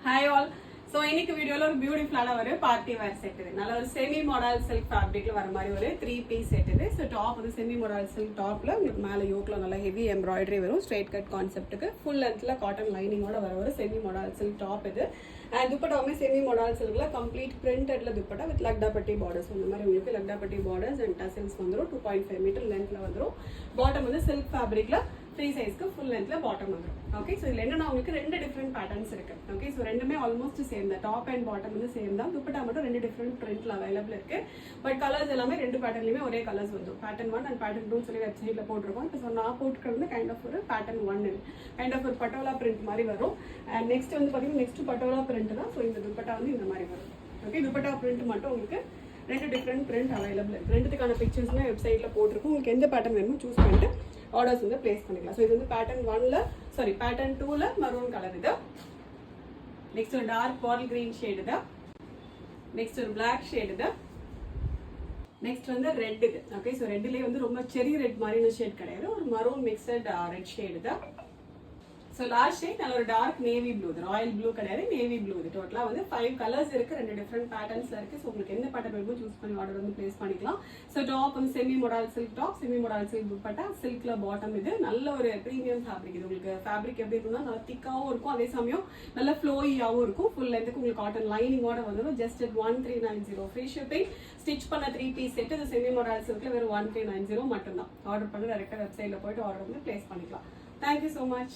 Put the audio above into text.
Hi all. So இன்னைக்கு வீடியோல ஒரு பியூட்டிஃபுல்லான ஒரு பார்ட்டி வேர் செட் இது. நல்ல ஒரு செமி மாடல் சில்க் ஃபேப்ரிக்ல வர மாதிரி ஒரு 3 பீஸ் செட் இது. ஸோ டாப் வந்து செமி மாடல் சில்க் டாப்ல உங்களுக்கு மேலே யோக்ல நல்லா ஹெவி எம்ப்ராய்டரி வரும். ஸ்ட்ரெயிட் கட் கான்செப்ட்டுக்கு ஃபுல் லென்த்ல காட்டன் லைனிங்கோட வர ஒரு செமி மாடல் சில்க் டாப் இது. அண்ட் துப்பட்டாவுமே செமி மாடல் சில்க்ல கம்ப்ளீட் பிரிண்டட்ல துப்பட்டா வித் லக்டாபட்டி பார்டர்ஸ். இந்த மாதிரி உங்களுக்கு லக்டாபட்டி பார்டர்ஸ் அண்ட் டசல்ஸ் வந்துடும். 2.5 மீட்டர் லென்த்ல வந்துடும். பாட்டம் வந்து சில்க் ஃபேப்ரிக்ல ஃப்ரீ சைஸ்க்கு ஃபுல் லென்த்ல பாட்டம் வந்துடும். ஓகே, ஸோ இதில் என்னன்னா உங்களுக்கு ரெண்டு டிஃப்ரெண்ட் பேட்டர்ன்ஸ் இருக்கு. ஓகே, ஸோ ரெண்டுமே ஆல்மோஸ்ட் சேம் தான். டாப் அண்ட் பாட்டம் வந்து சேம் தான். துப்பட்டா மட்டும் ரெண்டு டிஃப்ரெண்ட் பிரிண்ட்ல அவைலபிள் இருக்கு. பட் கலர்ஸ் எல்லாமே ரெண்டு பேட்டர்லையுமே ஒரே கலர்ஸ் வந்துடும். பேட்டர்ன் 1 அண்ட் பேட்டர்ன் 2 சொல்லி வெப்சைட்ல போட்டிருக்கோம். இப்போ நான் போட்டுக்கிறது கைண்ட் ஆஃப் ஒரு பேட்டர்ன் 1 கைண்ட் ஆஃப் ஒரு பட்டோலா பிரிண்ட் மாதிரி வரும். அண்ட் நெக்ஸ்ட் வந்து பார்த்தீங்கன்னா நெக்ஸ்ட் பட்டோலா பிரிண்ட் தான். ஸோ இந்த துப்பட்டா வந்து இந்த மாதிரி வரும். ஓகே, துப்பட்டா பிரிண்ட் மட்டும் உங்களுக்கு ரெண்டு டிஃப்ரெண்ட் பிரிண்ட் அவைலபிள் இருக்கு. ரெண்டுத்துக்கான பிக்சர்ஸ்மே வெப்சைட்ல போட்டிருக்கும். உங்களுக்கு எந்த பேட்டர்ன் வேணுமோ சூஸ் பண்ணிட்டு ஆர்டர்ஸ் வந்து பிளேஸ் பண்ணிக்கலாம். ஸோ இது வந்து பேட்டர்ன் 1ல பேட்டர்ன் 2ல மரூன் கலர் இது. நெக்ஸ்ட் ஒரு டார்க் பாட்டில் கிரீன் ஷேட் இது. நெக்ஸ்ட் ஒரு பிளாக் ஷேட் இது. நெக்ஸ்ட் வந்து ரெட் இது. ஓகே, ஸோ ரெட்லேயே வந்து ரொம்ப செரி ரெட் மாதிரியான ஷேட் கிடையாது. ஒரு மரூன் மிக்சட் ரெட் ஷேட் இது. ஸோ லாஸ்ட் ஷேட் நல்ல ஒரு dark navy blue, royal blue கிடையாது, நேவி ப்ளூ இது. டோட்டலாக வந்து 5 கலர்ஸ் இருக்கு, ரெண்டு டிஃப்ரெண்ட் பேட்டர்ன்ஸ்ல இருக்கு. ஸோ உங்களுக்கு எந்த பேட்டர்ன் வேணுமோ சூஸ் பண்ணி ஆர்டர் வந்து பிளேஸ் பண்ணிக்கலாம். ஸோ டாப் வந்து semi modal silk top, semi modal silk dupatta, சில்க்ல பாட்டம் இது. நல்ல ஒரு ப்ரீமியம் ஃபேப்ரிக் இது. உங்களுக்கு ஃபேப்ரிக் எப்படி இருக்குன்னா நல்லா திக்காவும் இருக்கும், அதே சமயம் நல்ல ஃப்ளோயியாகவும் இருக்கும். ஃபுல் லென்த்துக்கு உங்களுக்கு காட்டன் லைனிங்கோட வந்துடும். Just 1390 free shipping. ஸ்டிச் பண்ண 3 பீஸ் செட் இது செமி மோடால் சில்க்ல வெறும் 1390 மட்டும்தான். ஆர்டர் பண்ணி டேரக்டாக வெப்சைட்ல போயிட்டு ஆர்டர் வந்து பிளேஸ் பண்ணிக்கலாம். Thank you so much.